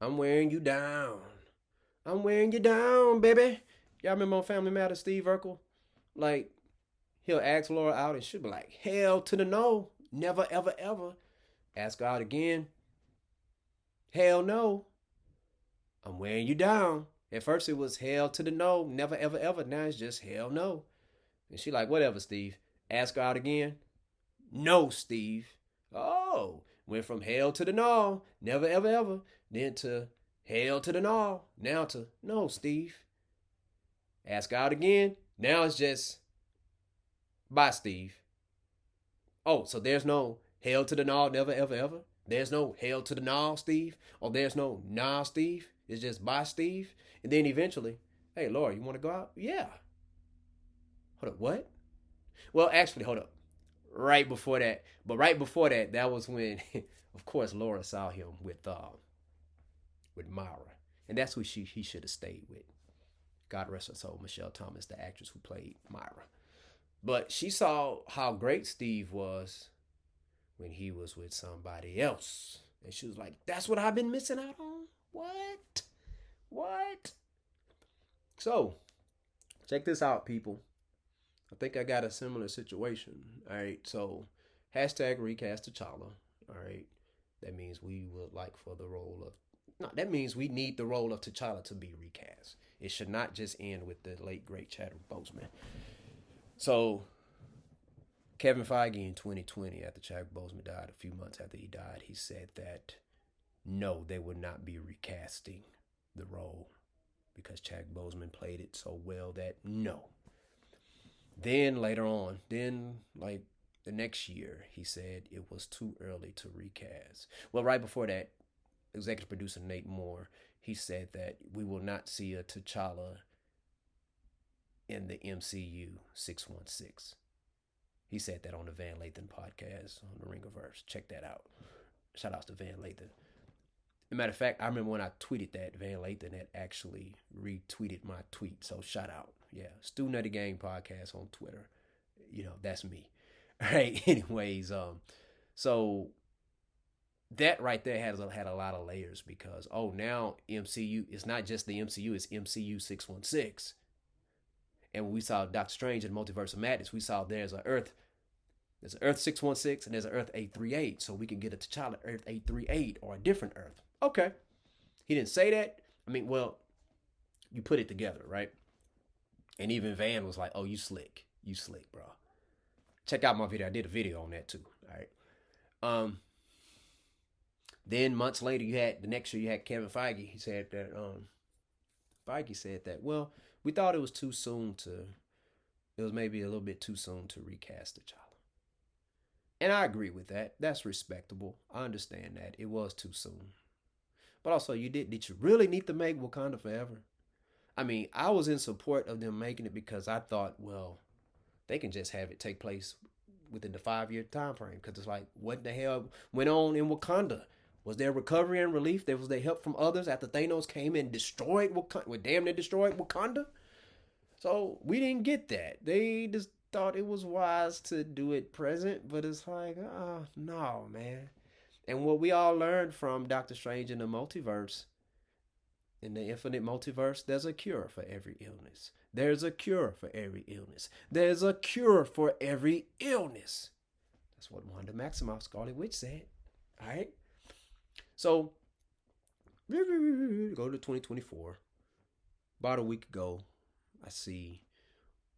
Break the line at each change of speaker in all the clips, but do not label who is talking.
I'm wearing you down. I'm wearing you down, baby. Y'all remember on Family Matters, Steve Urkel? Like, he'll ask Laura out and she'll be like, hell to the no. Never, ever, ever. Ask her out again. Hell no. I'm wearing you down. At first it was hell to the no. Never, ever, ever. Now it's just hell no. And she like, whatever, Steve. Ask her out again. No, Steve. Oh, went from hell to the no. Never, ever, ever. Then to hell to the no. Now to no, Steve. Ask her out again. Now it's just bye, Steve. Oh, so there's no hell to the no, never, ever, ever. There's no hell to the no, Steve. Or there's no nah, Steve. It's just bye, Steve. And then eventually, hey, Laura, you want to go out? Yeah. Hold up, what? Well, actually, hold up. Right before that, but right before that, that was when, of course, Laura saw him with Myra, and that's who he should have stayed with. God rest her soul, Michelle Thomas, the actress who played Myra. But she saw how great Steve was when he was with somebody else, and she was like, "That's what I've been missing out on." What? What? So, check this out, people. I think I got a similar situation. All right, so hashtag recast T'Challa. All right, that means we would like for the role of. No, that means we need the role of T'Challa to be recast. It should not just end with the late great Chadwick Boseman. So Kevin Feige in 2020, after Chadwick Boseman died, a few months after he died, he said that no, they would not be recasting the role because Chadwick Boseman played it so well that no. Then later on, then like the next year, he said it was too early to recast. Well, right before that, executive producer Nate Moore, he said that we will not see a T'Challa in the MCU 616. He said that on the Van Lathan podcast on the Ringerverse. Check that out. Shout out to Van Lathan. As a matter of fact, I remember when I tweeted that, Van Lathan had actually retweeted my tweet. So shout out. Yeah, Stu Nutty Gang podcast on Twitter. You know, that's me. All right. Anyways, so that right there had a lot of layers because now MCU is not just the MCU, it's MCU 616. And when we saw Doctor Strange in the Multiverse of Madness, we saw there's an Earth 616 and there's an Earth 838, so we can get a T'Challa Earth 838 or a different Earth. Okay, he didn't say that. I mean, well, you put it together, right? And even Van was like, "Oh, you slick, bro." Check out my video. I did a video on that too. All right. Then months later, the next year you had Kevin Feige. He said that Feige said that, well, we thought it was too soon to. It was maybe a little bit too soon to recast T'Challa. And I agree with that. That's respectable. I understand that. It was too soon. But also, did you really need to make Wakanda Forever? I mean, I was in support of them making it because I thought, well, they can just have it take place within the 5-year time frame. Because it's like, what the hell went on in Wakanda? Was there recovery and relief? Was there help from others after Thanos came and destroyed Wakanda? Well, damn, they destroyed Wakanda. So we didn't get that. They just thought it was wise to do it present, but it's like, no, man. And what we all learned from Doctor Strange in the multiverse, in the infinite multiverse, there's a cure for every illness. There's a cure for every illness. There's a cure for every illness. That's what Wanda Maximoff, Scarlet Witch, said. All right? So, go to 2024. About a week ago, I see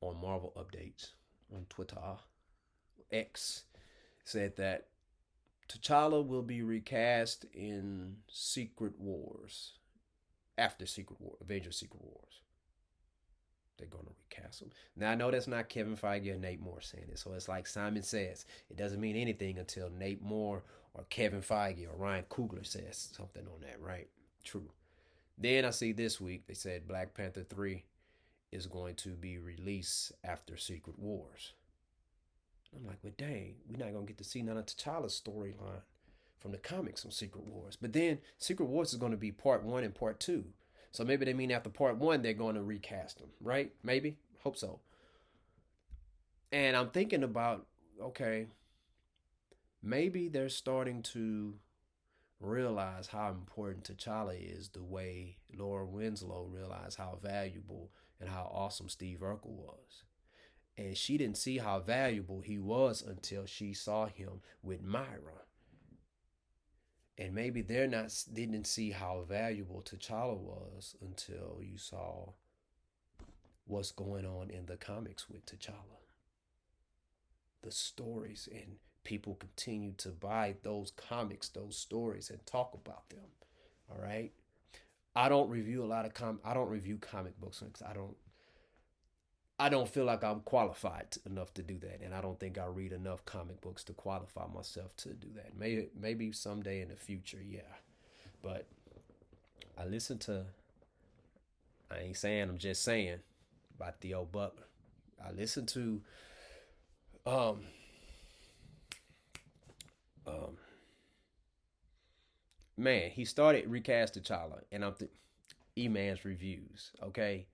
on Marvel Updates on Twitter, X, said that T'Challa will be recast in Secret Wars. After Secret War, Avengers Secret Wars. They're going to recast him. Now, I know that's not Kevin Feige or Nate Moore saying it. So it's like Simon says, it doesn't mean anything until Nate Moore or Kevin Feige or Ryan Coogler says something on that, right? True. Then I see this week, they said Black Panther 3 is going to be released after Secret Wars. I'm like, well, dang, we're not going to get to see none of T'Challa's storyline from the comics on Secret Wars. But then Secret Wars is going to be part 1 and part 2. So maybe they mean after part 1, they're going to recast them, right? Maybe. Hope so. And I'm thinking about, okay, maybe they're starting to realize how important T'Challa is the way Laura Winslow realized how valuable and how awesome Steve Urkel was. And she didn't see how valuable he was until she saw him with Myra. And maybe they're not didn't see how valuable T'Challa was until you saw what's going on in the comics with T'Challa. The stories, and people continue to buy those comics, those stories, and talk about them. All right. I don't review a lot of I don't review comic books because I don't feel like I'm qualified enough to do that, and I don't think I read enough comic books to qualify myself to do that. Maybe someday in the future, yeah. But I listen to. I ain't saying. I'm just saying about Theo Butler. I listen to. Um. Um. Man, he started recast T'Challa, and E-Man's reviews. Okay,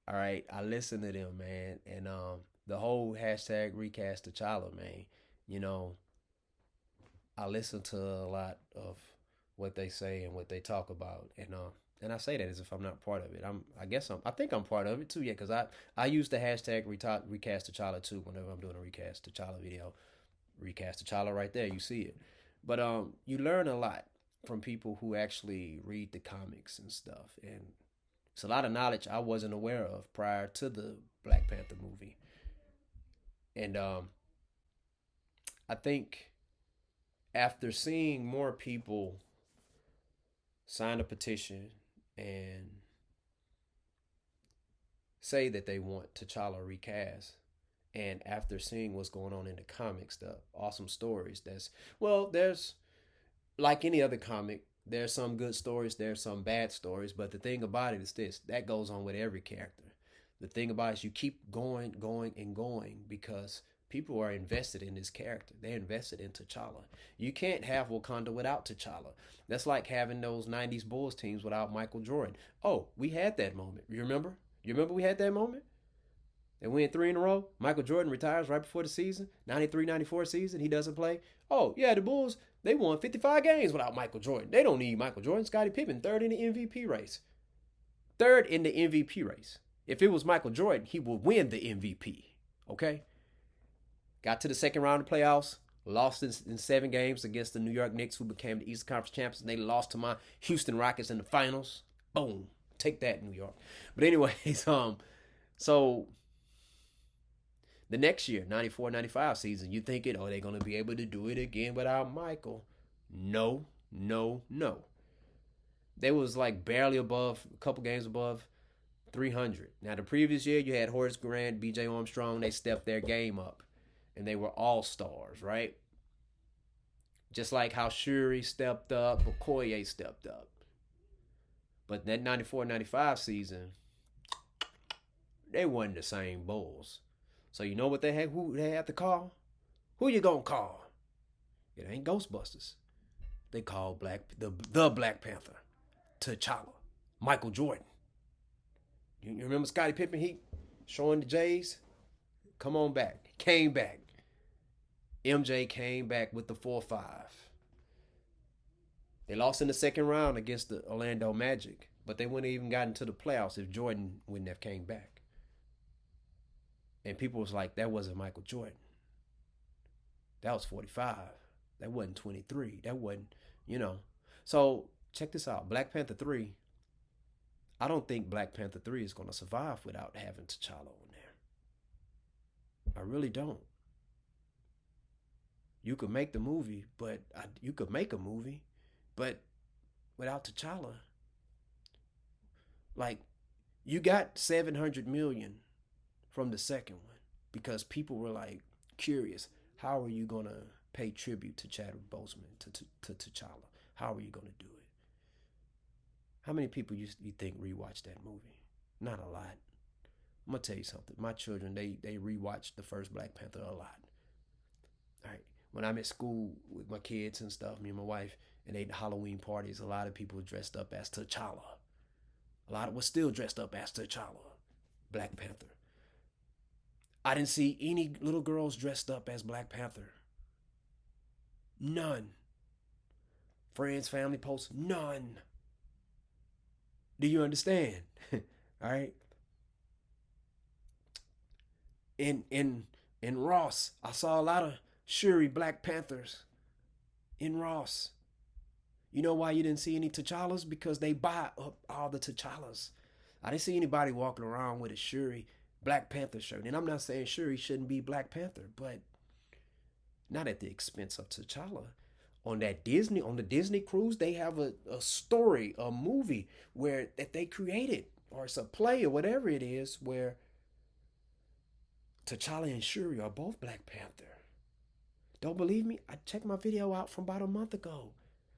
all right, I listen to them, man, and the whole hashtag recast T'Challa, man. You know, I listen to a lot of what they say and what they talk about, and I say that as if I'm not part of it. I think I'm part of it too, yeah, because I use the hashtag recast T'Challa too whenever I'm doing a recast T'Challa video. Recast T'Challa right there, you see it, but you learn a lot from people who actually read the comics and stuff, and it's a lot of knowledge I wasn't aware of prior to the Black Panther movie. And I think after seeing more people sign a petition and say that they want T'Challa recast, and after seeing what's going on in the comics, the awesome stories, there's like any other comic, there's some good stories, there's some bad stories, but the thing about it is this that goes on with every character. The thing about it is you keep going, going, and going because people are invested in this character. They're invested in T'Challa. You can't have Wakanda without T'Challa. That's like having those 90s Bulls teams without Michael Jordan. Oh, we had that moment. You remember? You remember we had that moment? They win three in a row. Michael Jordan retires right before the season. 93-94 season. He doesn't play. Oh, yeah, the Bulls, they won 55 games without Michael Jordan. They don't need Michael Jordan. Scottie Pippen, third in the MVP race. Third in the MVP race. If it was Michael Jordan, he would win the MVP. Okay? Got to the second round of playoffs. Lost in 7 games against the New York Knicks, who became the Eastern Conference champions. And they lost to my Houston Rockets in the finals. Boom. Take that, New York. But anyways, so the next year, 94-95 season, you thinking, oh, they're going to be able to do it again without Michael. No, no, no. They was like barely above, a couple games above 300. Now, the previous year, you had Horace Grant, B.J. Armstrong. They stepped their game up, and they were all-stars, right? Just like how Shuri stepped up, Okoye stepped up. But that 94-95 season, they wasn't the same Bulls. So you know what they had? Who they had to call? Who you gonna call? It ain't Ghostbusters. They called the Black Panther, T'Challa, Michael Jordan. You remember Scottie Pippen? He showing the Jays, come on back. He came back. MJ came back with the 4-5. They lost in the second round against the Orlando Magic, but they wouldn't have even gotten to the playoffs if Jordan wouldn't have came back. And people was like, that wasn't Michael Jordan. That was 45. That wasn't 23. That wasn't, you know. So check this out. Black Panther 3. I don't think Black Panther 3 is going to survive without having T'Challa on there. I really don't. You could make the movie, you could make a movie, but without T'Challa, like, you got 700 million from the second one because people were like curious. How are you gonna pay tribute to Chadwick Boseman to T'Challa? How are you gonna do it? How many people you think rewatched that movie? Not a lot. I'm gonna tell you something. My children, they rewatched the first Black Panther a lot. All right. When I'm at school with my kids and stuff, me and my wife, and they Halloween parties, a lot of people dressed up as T'Challa. A lot of was still dressed up as T'Challa, Black Panther. I didn't see any little girls dressed up as Black Panther. None. Friends, family posts, none. Do you understand? All right. In in in Ross, I saw a lot of Shuri Black Panthers in Ross. You know why you didn't see any T'Challas? Because they buy up all the T'Challas. I didn't see anybody walking around with a Shuri Black Panther shirt. And I'm not saying Shuri shouldn't be Black Panther, but not at the expense of T'Challa. On the Disney cruise, they have a story, a movie where that they created, or it's a play or whatever it is, where T'Challa and Shuri are both Black Panther. Don't believe me? I checked my video out from about a month ago.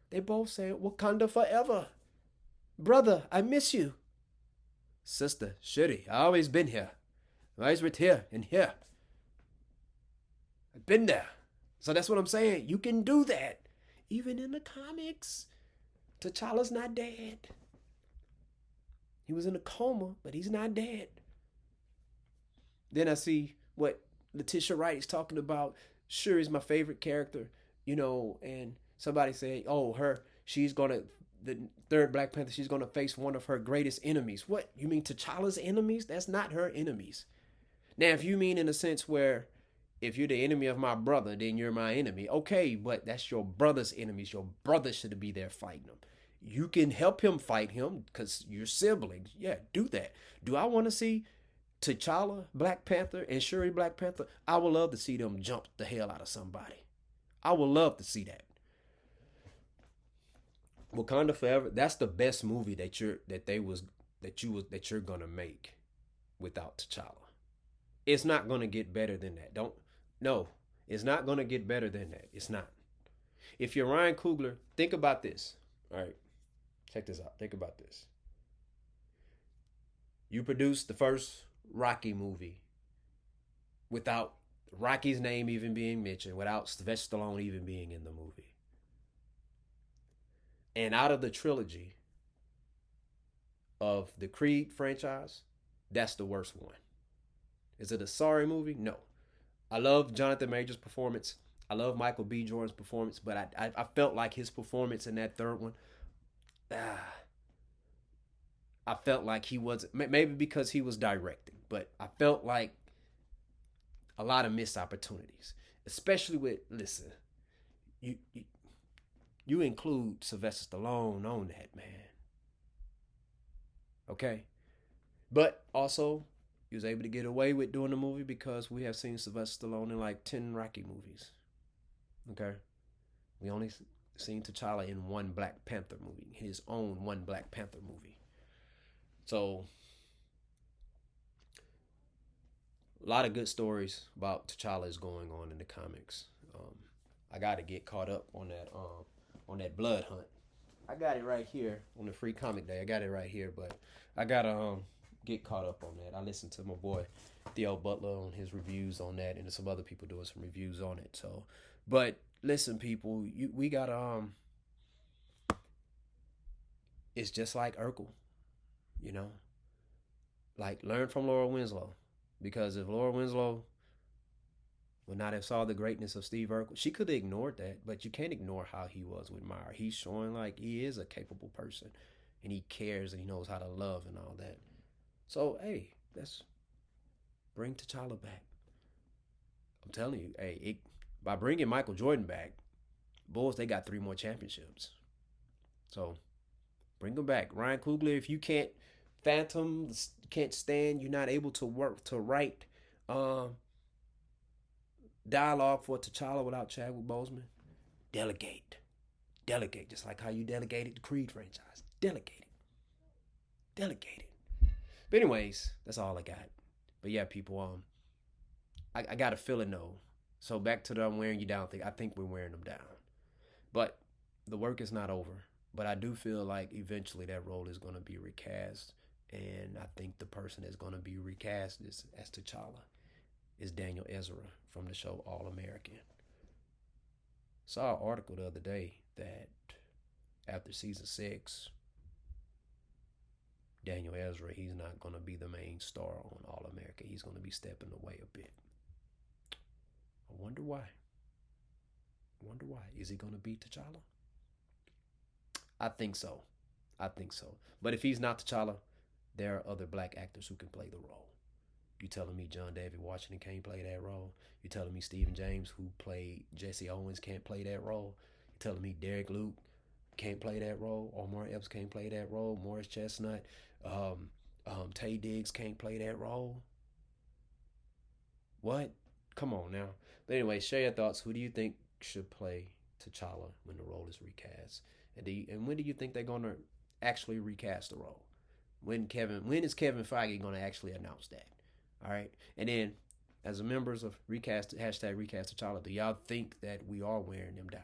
They both say Wakanda forever. Brother, I miss you. Sister, Shuri, I always been here. I always been here and here. I've been there. So that's what I'm saying. You can do that. Even in the comics. T'Challa's not dead. He was in a coma, but he's not dead. Then I see what Letitia Wright is talking about. Shuri's my favorite character, and somebody said, oh, she's gonna, the third Black Panther, she's gonna face one of her greatest enemies. What? You mean T'Challa's enemies? That's not her enemies. Now, if you mean in a sense where if you're the enemy of my brother, then you're my enemy. Okay, but that's your brother's enemies. Your brother should be there fighting him. You can help him fight him because you're siblings. Yeah, do that. Do I want to see T'Challa, Black Panther, and Shuri, Black Panther? I would love to see them jump the hell out of somebody. I would love to see that. Wakanda Forever. That's the best movie that you're gonna make without T'Challa. It's not gonna get better than that. Don't No, it's not gonna get better than that. It's not. If you're Ryan Coogler, think about this. All right, check this out. Think about this. You produced the first Rocky movie without Rocky's name even being mentioned, without Sylvester Stallone even being in the movie. And out of the trilogy of the Creed franchise, that's the worst one. Is it a sorry movie? No. I love Jonathan Majors' performance. I love Michael B. Jordan's performance, but I felt like his performance in that third one, ah, I felt like he wasn't, maybe because he was directing, but I felt like a lot of missed opportunities, especially with, listen, you, you, you include Sylvester Stallone on that, man. Okay? But also, he was able to get away with doing the movie because we have seen Sylvester Stallone in like 10 Rocky movies. Okay? We only seen T'Challa in one Black Panther movie, his own one Black Panther movie. So, a lot of good stories about T'Challa is going on in the comics. I got to get caught up on that Blood Hunt. I got it right here on the Free Comic Day. I got it right here, but I gotta get caught up on that. I listened to my boy Theo Butler on his reviews on that, and some other people doing some reviews on it. So, but listen, people, we gotta It's just like Urkel, you know, like learn from Laura Winslow, because if Laura Winslow would not have saw the greatness of Steve Urkel, she could have ignored that, but you can't ignore how he was with Meyer. He's showing like he is a capable person, and he cares and he knows how to love and all that. So hey, let's bring T'Challa back. I'm telling you, by bringing Michael Jordan back, Bulls they got 3 more championships. So bring him back, Ryan Coogler. If you can't fathom, can't stand, you're not able to work to write dialogue for T'Challa without Chadwick Boseman, delegate, delegate, just like how you delegated the Creed franchise. Delegate it, delegate it. But anyways, that's all I got. But yeah, people, I got a feeling though. So back to the I'm wearing you down thing. I think we're wearing them down, but the work is not over. But I do feel like eventually that role is going to be recast, and I think the person that's going to be recast as T'Challa is Daniel Ezra from the show All American. Saw an article the other day that after season 6, Daniel Ezra, he's not going to be the main star on All American. He's going to be stepping away a bit. I wonder why. Is he going to be T'Challa? I think so. I think so. But if he's not T'Challa, there are other black actors who can play the role. You telling me John David Washington can't play that role? You telling me Stephen James, who played Jesse Owens, can't play that role? You telling me Derek Luke can't play that role? Omar Epps can't play that role? Morris Chestnut, Tay Diggs can't play that role? What? Come on now. But anyway, share your thoughts. Who do you think should play T'Challa when the role is recast? And when do you think they're gonna actually recast the role? When is Kevin Feige gonna actually announce that? All right. And then as a members of recast hashtag recast T'Challa, do y'all think that we are wearing them down?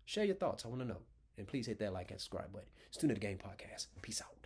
Share your thoughts. I want to know. And please hit that like and subscribe button. It's Tune to the Game Podcast. Peace out.